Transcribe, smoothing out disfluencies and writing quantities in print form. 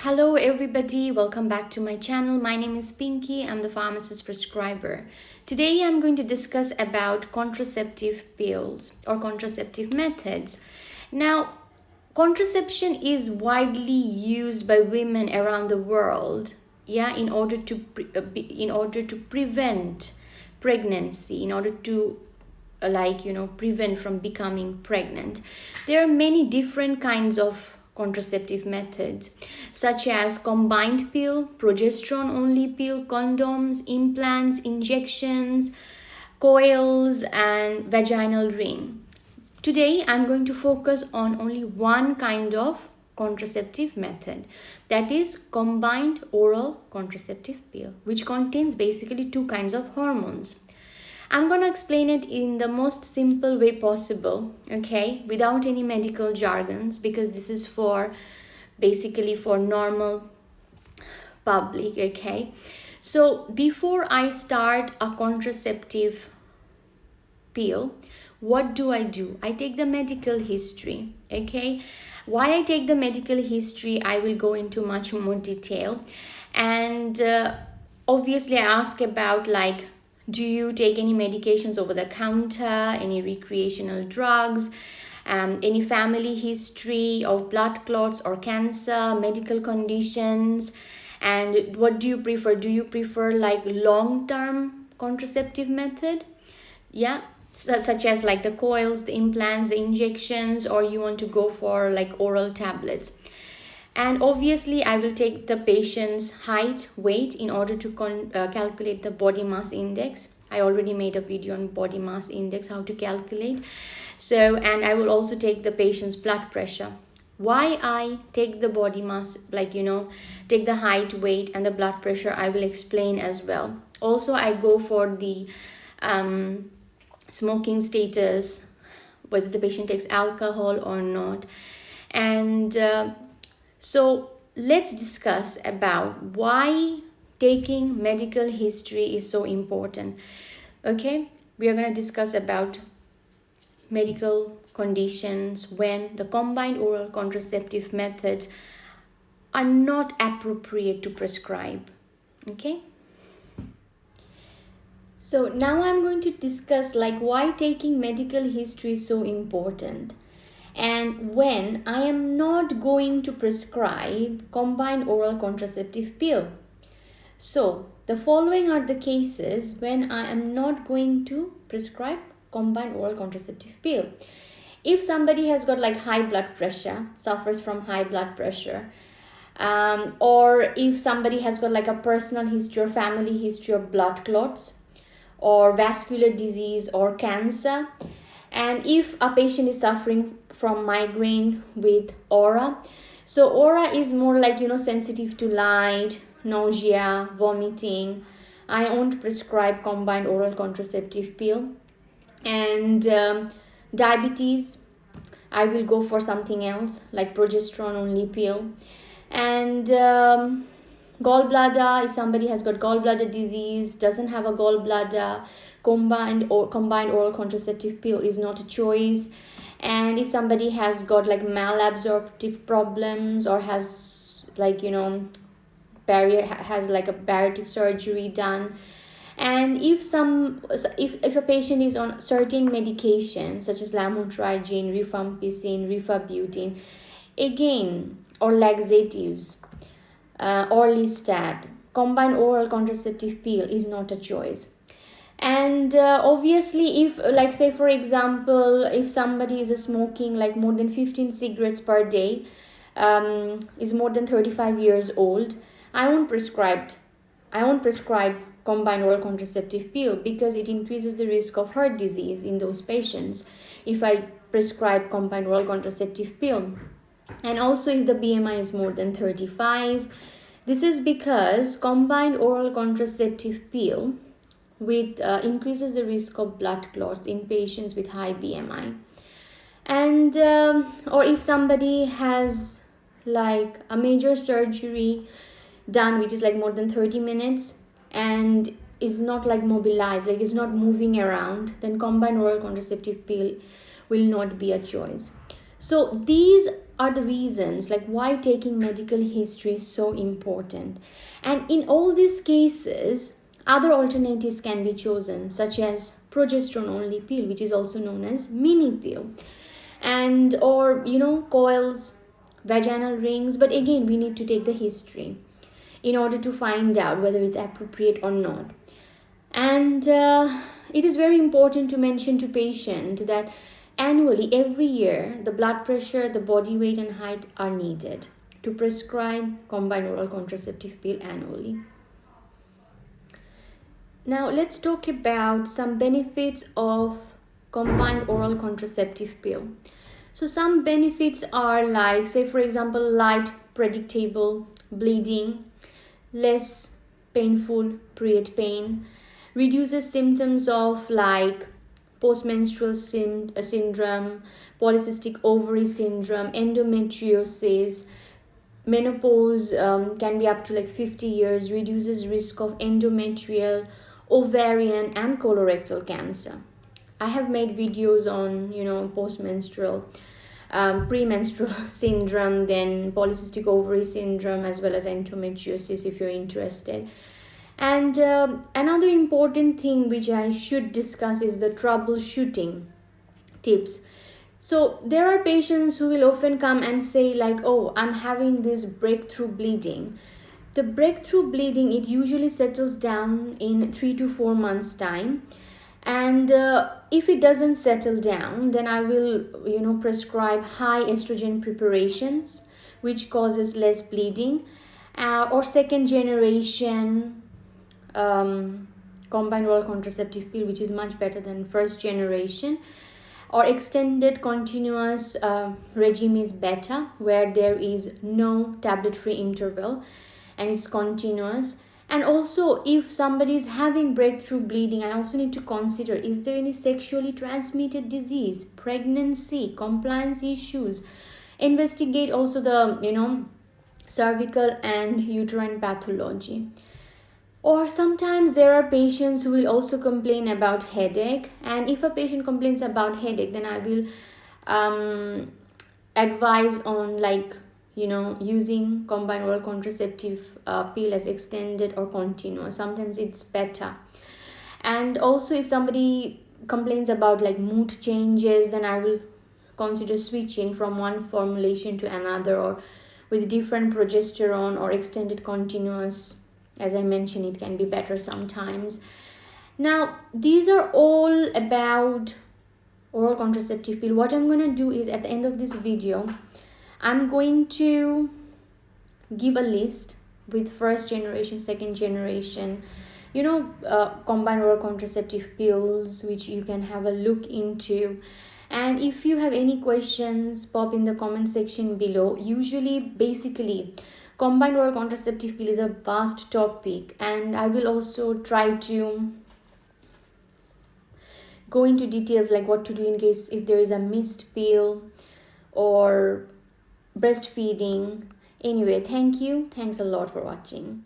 Hello everybody, welcome back to my channel. My name is Pinky. I'm the pharmacist prescriber. Today I'm going to discuss about contraceptive pills or contraceptive methods. Now, contraception is widely used by women around the world, in order to prevent pregnancy, in order to prevent from becoming pregnant. There are many different kinds of contraceptive methods, such as combined pill, progesterone only pill, condoms, implants, injections, coils, and vaginal ring. Today I'm going to focus on only one kind of contraceptive method, that is combined oral contraceptive pill, which contains basically two kinds of hormones. I'm going to explain it in the most simple way possible, okay, without any medical jargons, because this is for basically for normal public, okay. So before I start a contraceptive pill, what do? I take the medical history, okay. Why I take the medical history, I will go into much more detail. And obviously I ask about, like, do you take any medications over the counter, any recreational drugs, any family history of blood clots or cancer, medical conditions, and what do you prefer? Do you prefer like long-term contraceptive method? Such as like the coils, the implants, the injections, or you want to go for like oral tablets. And obviously I will take the patient's height, weight in order to calculate the body mass index. I already made a video on body mass index, how to calculate. And I will also take the patient's blood pressure. Why I take the body mass, take the height, weight, and the blood pressure, I will explain as well. Also, I go for the smoking status, whether the patient takes alcohol or not. And so let's discuss about why taking medical history is so important. Okay, we are going to discuss about medical conditions when the combined oral contraceptive methods are not appropriate to prescribe. Okay, so now I'm going to discuss like why taking medical history is so important, and when I am not going to prescribe combined oral contraceptive pill. So the following are the cases when I am not going to prescribe combined oral contraceptive pill. If somebody has got like high blood pressure, suffers from high blood pressure, or if somebody has got like a personal history or family history of blood clots or vascular disease or cancer, and if a patient is suffering from migraine with aura. So aura is more like, sensitive to light, nausea, vomiting. I won't prescribe combined oral contraceptive pill. And diabetes, I will go for something else like progesterone only pill. And gallbladder, if somebody has got gallbladder disease, doesn't have a gallbladder, combined oral contraceptive pill is not a choice. And if somebody has got like malabsorptive problems or has like has like a bariatric surgery done, and if a patient is on certain medications such as lamotrigine, rifampicin, rifabutine, again, or laxatives, or Listat, combined oral contraceptive pill is not a choice. And obviously, if like say for example, if somebody is smoking like more than 15 cigarettes per day, is more than 35 years old, I won't prescribe combined oral contraceptive pill, because it increases the risk of heart disease in those patients if I prescribe combined oral contraceptive pill. And also if the BMI is more than 35, this is because combined oral contraceptive pill with increases the risk of blood clots in patients with high BMI. And or if somebody has like a major surgery done which is like more than 30 minutes and is not like mobilized, like is not moving around, then combined oral contraceptive pill will not be a choice. So these are the reasons like why taking medical history is so important. And in all these cases, other alternatives can be chosen, such as progesterone only pill, which is also known as mini pill, and or coils, vaginal rings. But again, we need to take the history in order to find out whether it's appropriate or not. And it is very important to mention to patient that annually, every year, the blood pressure, the body weight and height are needed to prescribe combined oral contraceptive pill annually. Now let's talk about some benefits of combined oral contraceptive pill. So some benefits are like, say for example, light, predictable bleeding, less painful period pain, reduces symptoms of like postmenstrual syndrome, polycystic ovary syndrome, endometriosis, menopause can be up to like 50 years, reduces risk of endometrial, ovarian and colorectal cancer. I have made videos on postmenstrual, premenstrual syndrome, then polycystic ovary syndrome, as well as endometriosis if you're interested. And another important thing which I should discuss is the troubleshooting tips. So there are patients who will often come and say like, oh, I'm having this breakthrough bleeding. The breakthrough bleeding, it usually settles down in 3 to 4 months time. And if it doesn't settle down, then I will prescribe high estrogen preparations, which causes less bleeding, or second generation combined oral contraceptive pill, which is much better than first generation, or extended continuous regime is better, where there is no tablet free interval and it's continuous. And also, if somebody is having breakthrough bleeding, I also need to consider, is there any sexually transmitted disease, pregnancy, compliance issues. Investigate also the cervical and uterine pathology. Or sometimes there are patients who will also complain about headache, and if a patient complains about headache, then I will advise on using combined oral contraceptive pill as extended or continuous. Sometimes it's better. And also, if somebody complains about like mood changes, then I will consider switching from one formulation to another, or with different progesterone or extended continuous. As I mentioned, it can be better sometimes. Now, these are all about oral contraceptive pill. What I'm going to do is, at the end of this video, I'm going to give a list with first generation, second generation, combined oral contraceptive pills, which you can have a look into. And if you have any questions, pop in the comment section below. Basically, combined oral contraceptive pill is a vast topic, and I will also try to go into details like what to do in case if there is a missed pill or breastfeeding. Anyway, thanks a lot for watching.